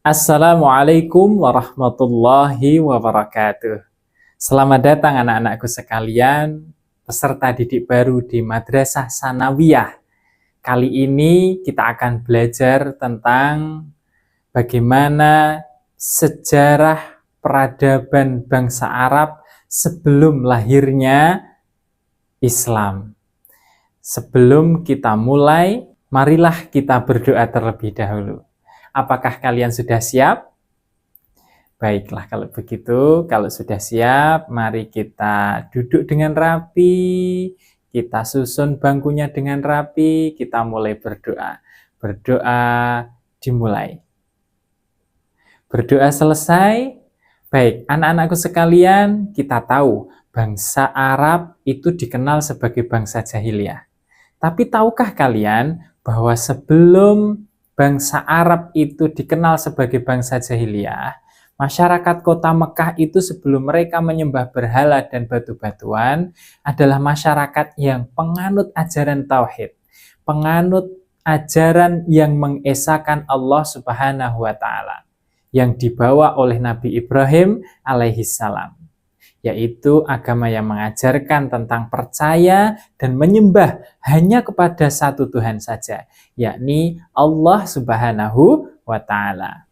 Assalamualaikum warahmatullahi wabarakatuh. Selamat datang anak-anakku sekalian, peserta didik baru di Madrasah Sanawiyah. Kali ini kita akan belajar tentang bagaimana sejarah peradaban bangsa Arab sebelum lahirnya Islam. Sebelum kita mulai, marilah kita berdoa terlebih dahulu. Apakah kalian sudah siap? Baiklah, kalau begitu, kalau sudah siap, mari kita duduk dengan rapi, kita susun bangkunya dengan rapi, kita mulai berdoa. Berdoa dimulai. Berdoa selesai. Baik, anak-anakku sekalian, kita tahu bangsa Arab itu dikenal sebagai bangsa jahiliyah. Tapi tahukah kalian bahwa sebelum bangsa Arab itu dikenal sebagai bangsa jahiliyah, masyarakat kota Mekah itu sebelum mereka menyembah berhala dan batu-batuan adalah masyarakat yang penganut ajaran tauhid, penganut ajaran yang mengesahkan Allah Subhanahu wa Ta'ala, yang dibawa oleh Nabi Ibrahim alaihissalam, yaitu agama yang mengajarkan tentang percaya dan menyembah hanya kepada satu Tuhan saja, yakni Allah Subhanahu wa Ta'ala.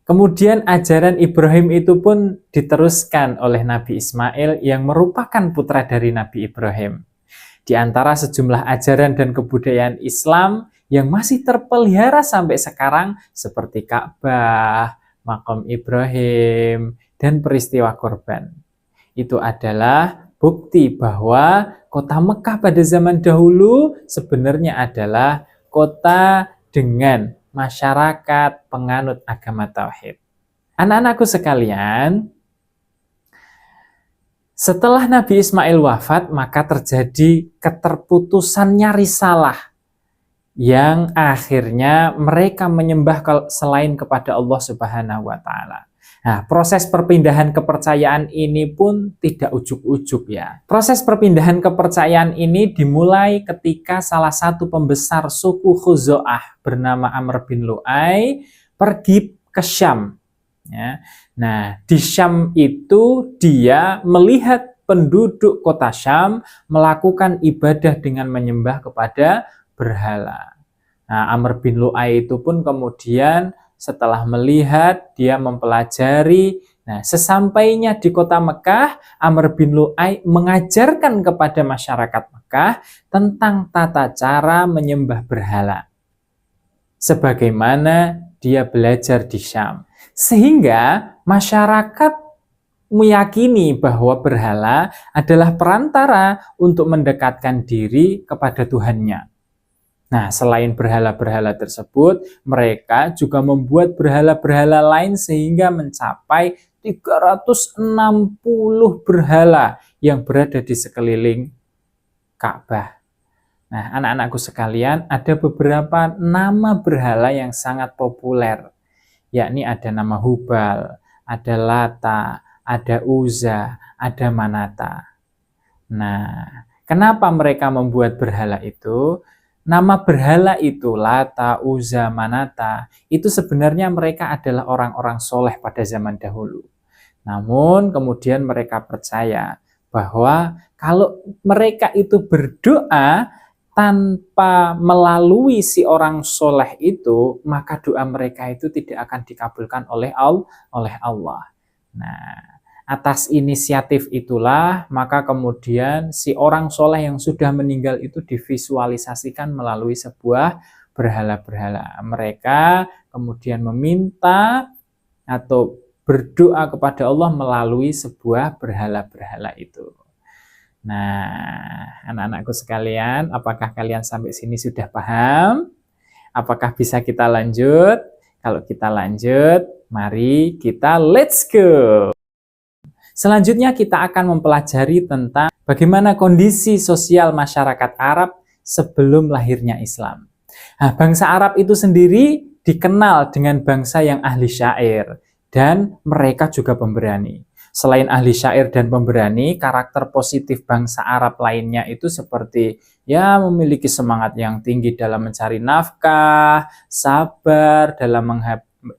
Kemudian ajaran Ibrahim itu pun diteruskan oleh Nabi Ismail yang merupakan putra dari Nabi Ibrahim. Di antara sejumlah ajaran dan kebudayaan Islam yang masih terpelihara sampai sekarang seperti Ka'bah, Maqam Ibrahim, dan peristiwa korban. Itu adalah bukti bahwa kota Mekah pada zaman dahulu sebenarnya adalah kota dengan masyarakat penganut agama tauhid. Anak-anakku sekalian, setelah Nabi Ismail wafat, maka terjadi keterputusannya risalah yang akhirnya mereka menyembah selain kepada Allah Subhanahu wa Ta'ala. Nah, proses perpindahan kepercayaan ini pun tidak ujuk-ujuk ya. Proses perpindahan kepercayaan ini dimulai ketika salah satu pembesar suku Khuzo'ah bernama Amr bin Lu'ay pergi ke Syam. Ya. Nah, di Syam itu dia melihat penduduk kota Syam melakukan ibadah dengan menyembah kepada berhala. Nah, Amr bin Lu'ay itu pun kemudian setelah melihat, dia mempelajari. Nah, sesampainya di kota Mekah, Amr bin Lu'ay mengajarkan kepada masyarakat Mekah tentang tata cara menyembah berhala, sebagaimana dia belajar di Syam. Sehingga masyarakat meyakini bahwa berhala adalah perantara untuk mendekatkan diri kepada Tuhannya. Nah, selain berhala-berhala tersebut, mereka juga membuat berhala-berhala lain sehingga mencapai 360 berhala yang berada di sekeliling Ka'bah. Nah, anak-anakku sekalian, ada beberapa nama berhala yang sangat populer, yakni ada nama Hubal, ada Lata, ada Uzza, ada Manata. Nah, kenapa mereka membuat berhala itu? Nama berhala itu, Lata, Uzza, Manata, itu sebenarnya mereka adalah orang-orang soleh pada zaman dahulu. Namun kemudian mereka percaya bahwa kalau mereka itu berdoa tanpa melalui si orang soleh itu, maka doa mereka itu tidak akan dikabulkan oleh Allah. Nah, atas inisiatif itulah, maka kemudian si orang soleh yang sudah meninggal itu divisualisasikan melalui sebuah berhala-berhala. Mereka kemudian meminta atau berdoa kepada Allah melalui sebuah berhala-berhala itu. Nah, anak-anakku sekalian, apakah kalian sampai sini sudah paham? Apakah bisa kita lanjut? Kalau kita lanjut, mari kita let's go! Selanjutnya kita akan mempelajari tentang bagaimana kondisi sosial masyarakat Arab sebelum lahirnya Islam. Nah, bangsa Arab itu sendiri dikenal dengan bangsa yang ahli syair dan mereka juga pemberani. Selain ahli syair dan pemberani, karakter positif bangsa Arab lainnya itu seperti ya memiliki semangat yang tinggi dalam mencari nafkah, sabar dalam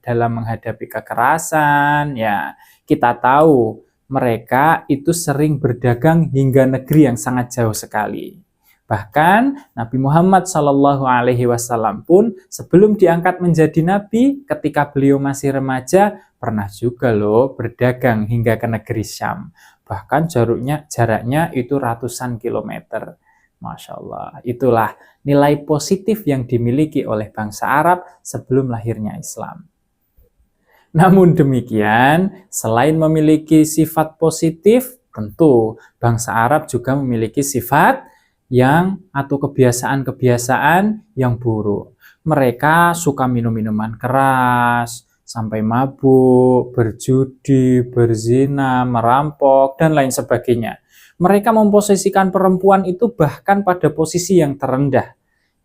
dalam menghadapi kekerasan. Ya, kita tahu mereka itu sering berdagang hingga negeri yang sangat jauh sekali. Bahkan Nabi Muhammad SAW pun sebelum diangkat menjadi nabi, ketika beliau masih remaja, pernah juga loh berdagang hingga ke negeri Syam. Bahkan jaraknya itu ratusan kilometer. Masya Allah, itulah nilai positif yang dimiliki oleh bangsa Arab sebelum lahirnya Islam. Namun demikian, selain memiliki sifat positif, tentu bangsa Arab juga memiliki sifat atau kebiasaan-kebiasaan yang buruk. Mereka suka minum minuman keras, sampai mabuk, berjudi, berzina, merampok, dan lain sebagainya. Mereka memposisikan perempuan itu bahkan pada posisi yang terendah,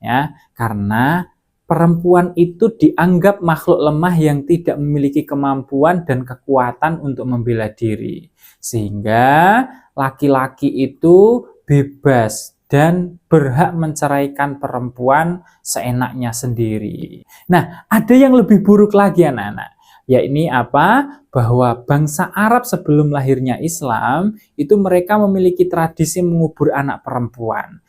ya, karena perempuan itu dianggap makhluk lemah yang tidak memiliki kemampuan dan kekuatan untuk membela diri. Sehingga laki-laki itu bebas dan berhak menceraikan perempuan seenaknya sendiri. Nah, ada yang lebih buruk lagi anak-anak. Yakni apa? Bahwa bangsa Arab sebelum lahirnya Islam, itu mereka memiliki tradisi mengubur anak perempuan.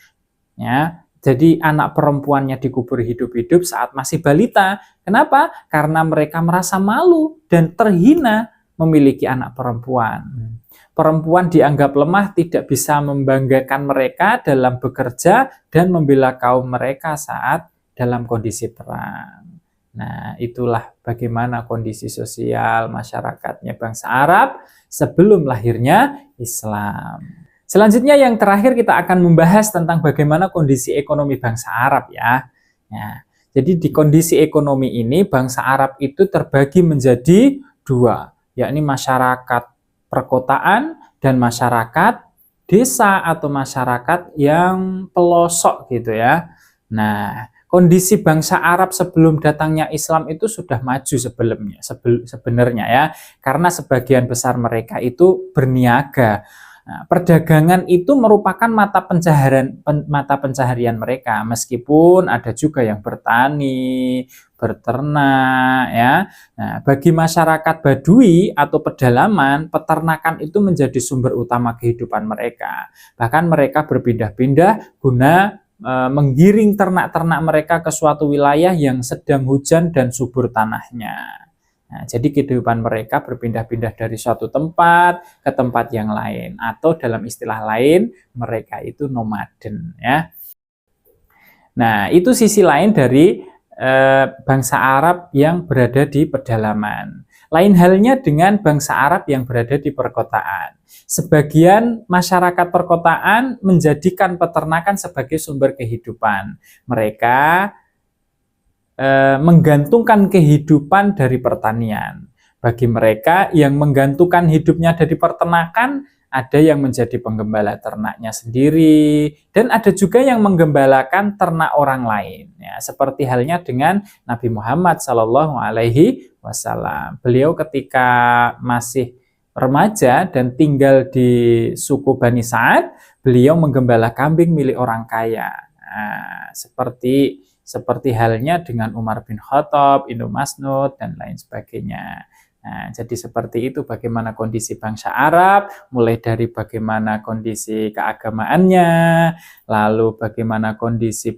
Ya, jadi anak perempuannya dikubur hidup-hidup saat masih balita. Kenapa? Karena mereka merasa malu dan terhina memiliki anak perempuan. Perempuan dianggap lemah, tidak bisa membanggakan mereka dalam bekerja dan membela kaum mereka saat dalam kondisi perang. Nah, itulah bagaimana kondisi sosial masyarakatnya bangsa Arab sebelum lahirnya Islam. Selanjutnya yang terakhir kita akan membahas tentang bagaimana kondisi ekonomi bangsa Arab ya. Jadi di kondisi ekonomi ini bangsa Arab itu terbagi menjadi dua, yakni masyarakat perkotaan dan masyarakat desa atau masyarakat yang pelosok gitu ya. Nah, kondisi bangsa Arab sebelum datangnya Islam itu sudah maju sebenarnya ya, karena sebagian besar mereka itu berniaga. Nah, perdagangan itu merupakan mata pencaharian mereka, meskipun ada juga yang bertani, berternak ya. Nah, bagi masyarakat Badui atau pedalaman, peternakan itu menjadi sumber utama kehidupan mereka. Bahkan mereka berpindah-pindah guna menggiring ternak-ternak mereka ke suatu wilayah yang sedang hujan dan subur tanahnya. Nah, jadi kehidupan mereka berpindah-pindah dari suatu tempat ke tempat yang lain, atau dalam istilah lain mereka itu nomaden ya. Nah, itu sisi lain dari bangsa Arab yang berada di pedalaman. Lain halnya dengan bangsa Arab yang berada di perkotaan. Sebagian masyarakat perkotaan menjadikan peternakan sebagai sumber kehidupan. Mereka menggantungkan kehidupan dari pertanian. Bagi mereka yang menggantungkan hidupnya dari peternakan, ada yang menjadi penggembala ternaknya sendiri, dan ada juga yang menggembalakan ternak orang lain. Ya, seperti halnya dengan Nabi Muhammad SAW. Beliau ketika masih remaja dan tinggal di suku Bani Sa'ad, beliau menggembala kambing milik orang kaya. Nah, seperti halnya dengan Umar bin Khattab, Ibnu Mas'ud, dan lain sebagainya. Nah, jadi seperti itu bagaimana kondisi bangsa Arab, mulai dari bagaimana kondisi keagamaannya, lalu bagaimana kondisi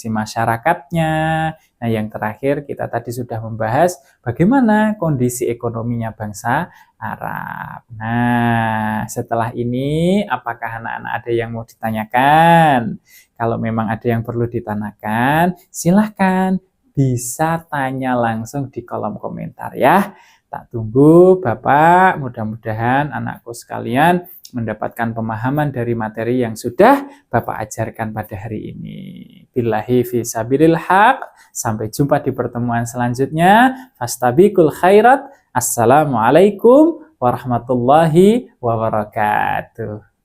masyarakatnya. Nah, yang terakhir kita tadi sudah membahas bagaimana kondisi ekonominya bangsa Arab. Nah, setelah ini apakah anak-anak ada yang mau ditanyakan? Kalau memang ada yang perlu ditanyakan, silahkan bisa tanya langsung di kolom komentar ya. Tak tunggu Bapak, mudah-mudahan anakku sekalian mendapatkan pemahaman dari materi yang sudah Bapak ajarkan pada hari ini. Billahi fi sabilil haq. Sampai jumpa di pertemuan selanjutnya. Fastabiqul khairat. Assalamualaikum warahmatullahi wabarakatuh.